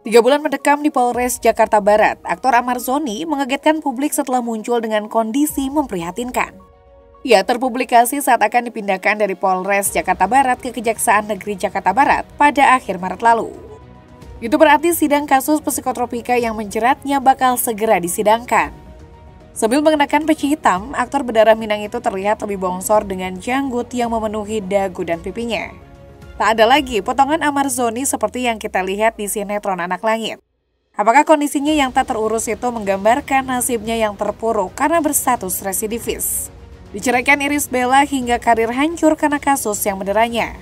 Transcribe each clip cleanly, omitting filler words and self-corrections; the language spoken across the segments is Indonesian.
3 bulan mendekam di Polres Jakarta Barat, aktor Amar Zoni mengagetkan publik setelah muncul dengan kondisi memprihatinkan. Ia terpublikasi saat akan dipindahkan dari Polres Jakarta Barat ke Kejaksaan Negeri Jakarta Barat pada akhir Maret lalu. Itu berarti sidang kasus psikotropika yang menjeratnya bakal segera disidangkan. Sambil mengenakan peci hitam, aktor berdarah Minang itu terlihat lebih bongsor dengan janggut yang memenuhi dagu dan pipinya. Tak ada lagi potongan Amar Zoni seperti yang kita lihat di sinetron Anak Langit. Apakah kondisinya yang tak terurus itu menggambarkan nasibnya yang terpuruk karena berstatus residivis? Diceraikan Irish Bella hingga karir hancur karena kasus yang menderanya.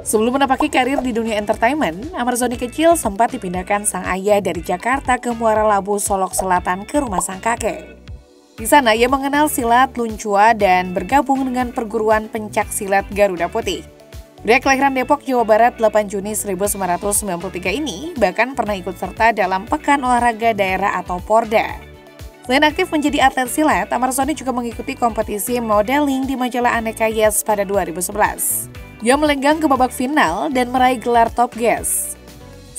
Sebelum menapaki karir di dunia entertainment, Amar Zoni kecil sempat dipindahkan sang ayah dari Jakarta ke Muara Labu, Solok Selatan ke rumah sang kakek. Di sana ia mengenal silat luncua dan bergabung dengan perguruan pencak silat Garuda Putih. Pria kelahiran Depok, Jawa Barat 8 Juni 1993 ini bahkan pernah ikut serta dalam Pekan Olahraga Daerah atau Porda. Selain aktif menjadi atlet silat, Amar Zoni juga mengikuti kompetisi modeling di majalah Aneka Yes pada 2011. Dia melenggang ke babak final dan meraih gelar Top Guest.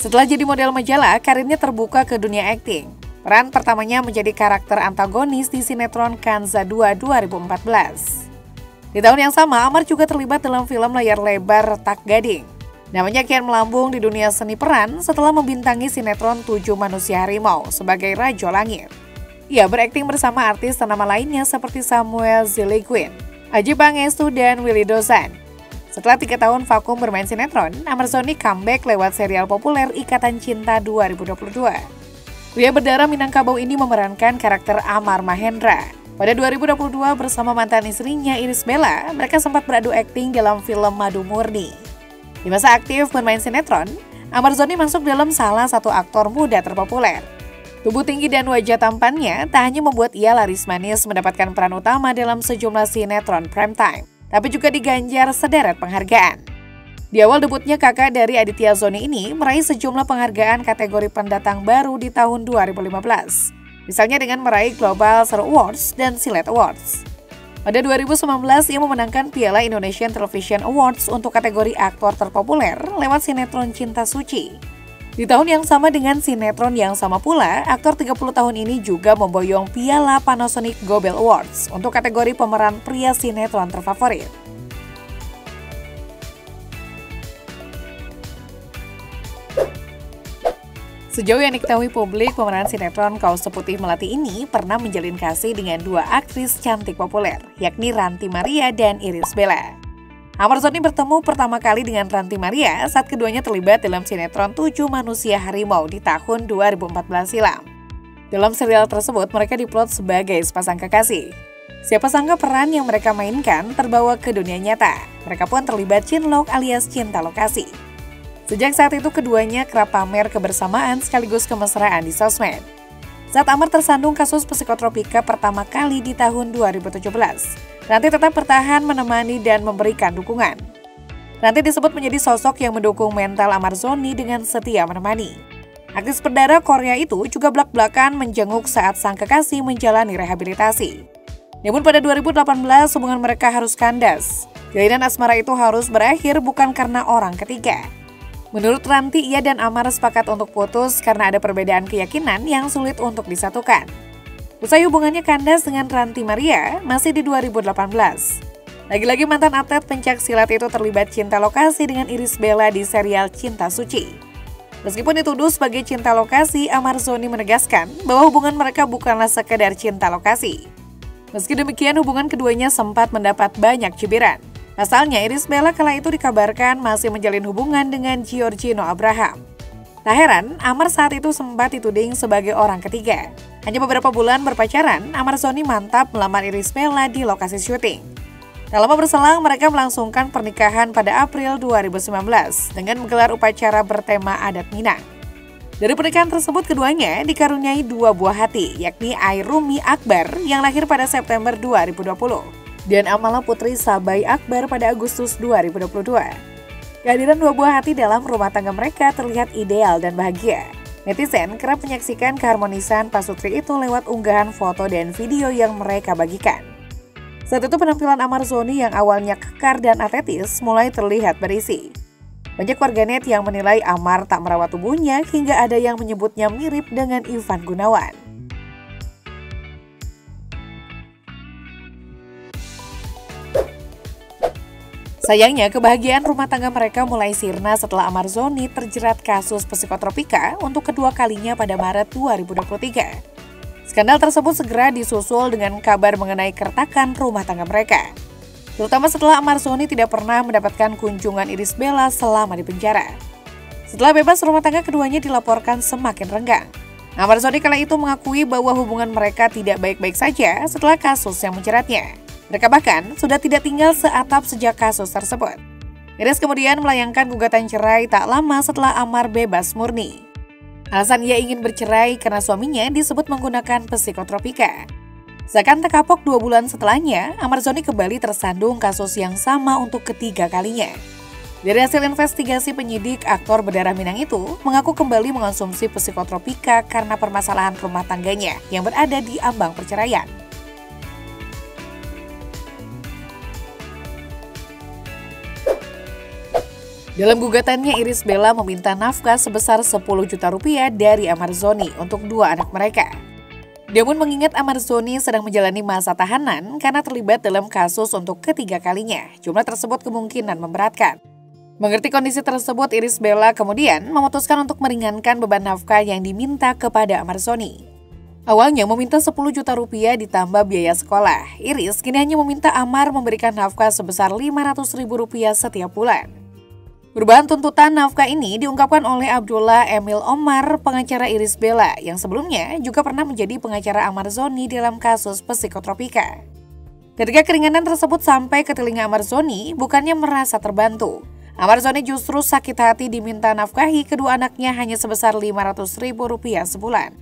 Setelah jadi model majalah, karirnya terbuka ke dunia akting. Peran pertamanya menjadi karakter antagonis di sinetron Kanza 2 2014. Di tahun yang sama, Amar juga terlibat dalam film layar lebar Tak Gading. Namanya kian melambung di dunia seni peran setelah membintangi sinetron 7 Manusia Harimau sebagai Rajo Langit. Ia berakting bersama artis ternama lainnya seperti Samuel Ziliquin, Adjie Pangestu, dan Willy Dozan. Setelah 3 tahun vakum bermain sinetron, Amar Zoni comeback lewat serial populer Ikatan Cinta 2022. Pria berdarah Minangkabau ini memerankan karakter Amar Mahendra. Pada 2022 bersama mantan istrinya Irish Bella, mereka sempat beradu akting dalam film Madu Murni. Di masa aktif bermain sinetron, Amar Zoni masuk dalam salah satu aktor muda terpopuler. Tubuh tinggi dan wajah tampannya tak hanya membuat ia laris manis mendapatkan peran utama dalam sejumlah sinetron primetime, tapi juga diganjar sederet penghargaan. Di awal debutnya kakak dari Aditya Zoni ini meraih sejumlah penghargaan kategori pendatang baru di tahun 2015. Misalnya dengan meraih Global Star Awards dan Silet Awards. Pada 2019 ia memenangkan Piala Indonesian Television Awards untuk kategori aktor terpopuler lewat sinetron Cinta Suci. Di tahun yang sama dengan sinetron yang sama pula, aktor 30 tahun ini juga memboyong Piala Panasonic Gobel Awards untuk kategori pemeran pria sinetron terfavorit. Sejauh yang diketahui publik, pemeran sinetron Kaus Seputih Melati ini pernah menjalin kasih dengan 2 aktris cantik populer, yakni Ranty Maria dan Irish Bella. Amar Zoni bertemu pertama kali dengan Ranty Maria saat keduanya terlibat dalam sinetron 7 Manusia Harimau di tahun 2014 silam. Dalam serial tersebut, mereka diplot sebagai sepasang kekasih. Siapa sangka peran yang mereka mainkan terbawa ke dunia nyata. Mereka pun terlibat cinlok alias cinta lokasi. Sejak saat itu keduanya kerap pamer kebersamaan sekaligus kemesraan di sosmed. Saat Amar tersandung kasus psikotropika pertama kali di tahun 2017, Ranty tetap bertahan menemani dan memberikan dukungan. Ranty disebut menjadi sosok yang mendukung mental Amar Zoni dengan setia menemani. Aktris berdarah Korea itu juga blak-blakan menjenguk saat sang kekasih menjalani rehabilitasi. Namun pada 2018 hubungan mereka harus kandas. Jalinan asmara itu harus berakhir bukan karena orang ketiga. Menurut Ranty, ia dan Amar sepakat untuk putus karena ada perbedaan keyakinan yang sulit untuk disatukan. Usai hubungannya kandas dengan Ranty Maria, masih di 2018. Lagi-lagi mantan atlet pencak silat itu terlibat cinta lokasi dengan Irish Bella di serial Cinta Suci. Meskipun dituduh sebagai cinta lokasi, Amar Zoni menegaskan bahwa hubungan mereka bukanlah sekedar cinta lokasi. Meski demikian, hubungan keduanya sempat mendapat banyak cibiran. Pasalnya, Irish Bella kala itu dikabarkan masih menjalin hubungan dengan Giorgino Abraham. Tak heran, Amar saat itu sempat dituding sebagai orang ketiga. Hanya beberapa bulan berpacaran, Amar Zoni mantap melamar Irish Bella di lokasi syuting. Tak lama berselang, mereka melangsungkan pernikahan pada April 2019 dengan menggelar upacara bertema adat Minang. Dari pernikahan tersebut, keduanya dikaruniai 2 buah hati, yakni Airumi Akbar yang lahir pada September 2020. Dan Amala Putri Sabai Akbar pada Agustus 2022. Kehadiran 2 buah hati dalam rumah tangga mereka terlihat ideal dan bahagia. Netizen kerap menyaksikan keharmonisan pasutri itu lewat unggahan foto dan video yang mereka bagikan. Saat itu penampilan Amarzoni yang awalnya kekar dan atletis mulai terlihat berisi. Banyak warganet yang menilai Amar tak merawat tubuhnya hingga ada yang menyebutnya mirip dengan Ivan Gunawan. Sayangnya, kebahagiaan rumah tangga mereka mulai sirna setelah Amarzoni terjerat kasus psikotropika untuk kedua kalinya pada Maret 2023. Skandal tersebut segera disusul dengan kabar mengenai keretakan rumah tangga mereka. Terutama setelah Amarzoni tidak pernah mendapatkan kunjungan Irish Bella selama di penjara. Setelah bebas, rumah tangga keduanya dilaporkan semakin renggang. Amarzoni kala itu mengakui bahwa hubungan mereka tidak baik-baik saja setelah kasus yang menjeratnya. Mereka bahkan sudah tidak tinggal seatap sejak kasus tersebut. Irish kemudian melayangkan gugatan cerai tak lama setelah Amar bebas murni. Alasan ia ingin bercerai karena suaminya disebut menggunakan psikotropika. Seakan tak kapok 2 bulan setelahnya, Amarzoni kembali tersandung kasus yang sama untuk ketiga kalinya. Dari hasil investigasi penyidik, aktor berdarah Minang itu mengaku kembali mengonsumsi psikotropika karena permasalahan rumah tangganya yang berada di ambang perceraian. Dalam gugatannya, Irish Bella meminta nafkah sebesar 10 juta rupiah dari Amarzoni untuk 2 anak mereka. Namun mengingat Amarzoni sedang menjalani masa tahanan karena terlibat dalam kasus untuk ketiga kalinya, jumlah tersebut kemungkinan memberatkan. Mengerti kondisi tersebut, Irish Bella kemudian memutuskan untuk meringankan beban nafkah yang diminta kepada Amarzoni. Awalnya meminta 10 juta rupiah ditambah biaya sekolah. Irish kini hanya meminta Amar memberikan nafkah sebesar 500 ribu rupiah setiap bulan. Perubahan tuntutan nafkah ini diungkapkan oleh Abdullah Emil Omar, pengacara Irish Bella, yang sebelumnya juga pernah menjadi pengacara Amarzoni dalam kasus psikotropika. Ketika keringanan tersebut sampai ke telinga Amarzoni, bukannya merasa terbantu. Amarzoni justru sakit hati diminta nafkahi kedua anaknya hanya sebesar 500 ribu rupiah sebulan.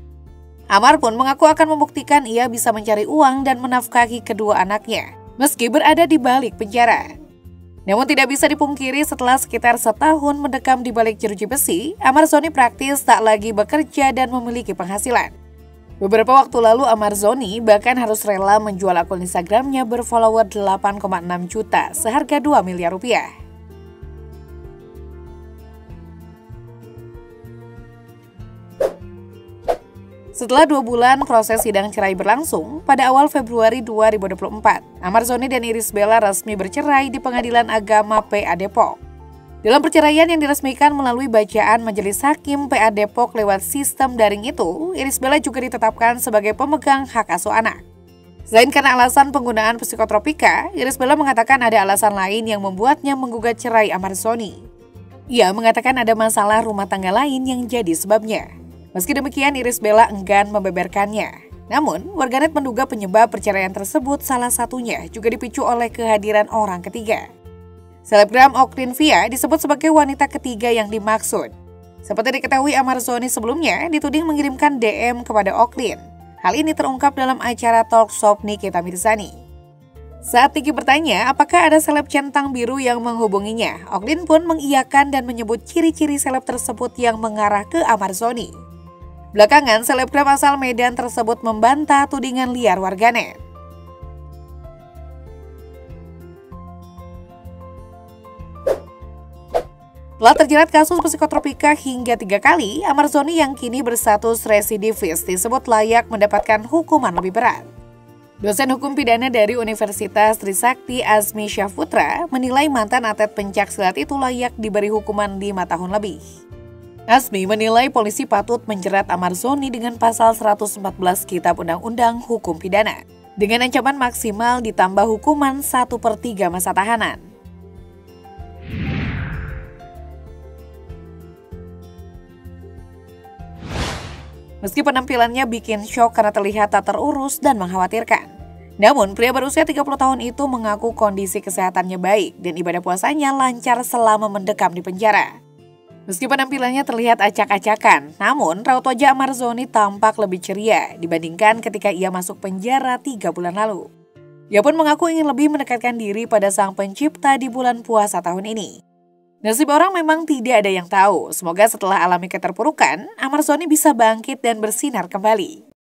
Amar pun mengaku akan membuktikan ia bisa mencari uang dan menafkahi kedua anaknya, meski berada di balik penjara. Namun tidak bisa dipungkiri setelah sekitar setahun mendekam di balik jeruji besi, Amarzoni praktis tak lagi bekerja dan memiliki penghasilan. Beberapa waktu lalu Amarzoni bahkan harus rela menjual akun Instagramnya berfollower 8,6 juta seharga 2 miliar rupiah. Setelah 2 bulan proses sidang cerai berlangsung, pada awal Februari 2024, Amarzoni dan Irish Bella resmi bercerai di Pengadilan Agama PA Depok. Dalam perceraian yang diresmikan melalui bacaan Majelis Hakim PA Depok lewat sistem daring itu, Irish Bella juga ditetapkan sebagai pemegang hak asuh anak. Selain karena alasan penggunaan psikotropika, Irish Bella mengatakan ada alasan lain yang membuatnya menggugat cerai Amarzoni. Ia mengatakan ada masalah rumah tangga lain yang jadi sebabnya. Meski demikian, Irish Bella enggan membeberkannya. Namun, warganet menduga penyebab perceraian tersebut salah satunya juga dipicu oleh kehadiran orang ketiga. Selebgram Oklin Via disebut sebagai wanita ketiga yang dimaksud. Seperti diketahui, Amarzoni sebelumnya dituding mengirimkan DM kepada Oklin. Hal ini terungkap dalam acara talk show Nikita Mirzani. Saat Tiki bertanya apakah ada seleb centang biru yang menghubunginya, Oklin pun mengiyakan dan menyebut ciri-ciri seleb tersebut yang mengarah ke Amarzoni. Belakangan, selebgram asal Medan tersebut membantah tudingan liar warganet. Telah terjerat kasus psikotropika hingga 3 kali, Amarzoni yang kini berstatus residivis disebut layak mendapatkan hukuman lebih berat. Dosen hukum pidana dari Universitas Trisakti Azmi Syahputra menilai mantan atlet pencaksilat itu layak diberi hukuman 5 tahun lebih. Azmi menilai polisi patut menjerat Amarzoni dengan pasal 114 Kitab Undang-Undang Hukum Pidana, dengan ancaman maksimal ditambah hukuman 1/3 masa tahanan. Meski penampilannya bikin shock karena terlihat tak terurus dan mengkhawatirkan. Namun, pria berusia 30 tahun itu mengaku kondisi kesehatannya baik dan ibadah puasanya lancar selama mendekam di penjara. Meski penampilannya terlihat acak-acakan, namun raut wajah Amarzoni tampak lebih ceria dibandingkan ketika ia masuk penjara 3 bulan lalu. Ia pun mengaku ingin lebih mendekatkan diri pada Sang Pencipta di bulan puasa tahun ini. Nasib orang memang tidak ada yang tahu. Semoga setelah alami keterpurukan, Amarzoni bisa bangkit dan bersinar kembali.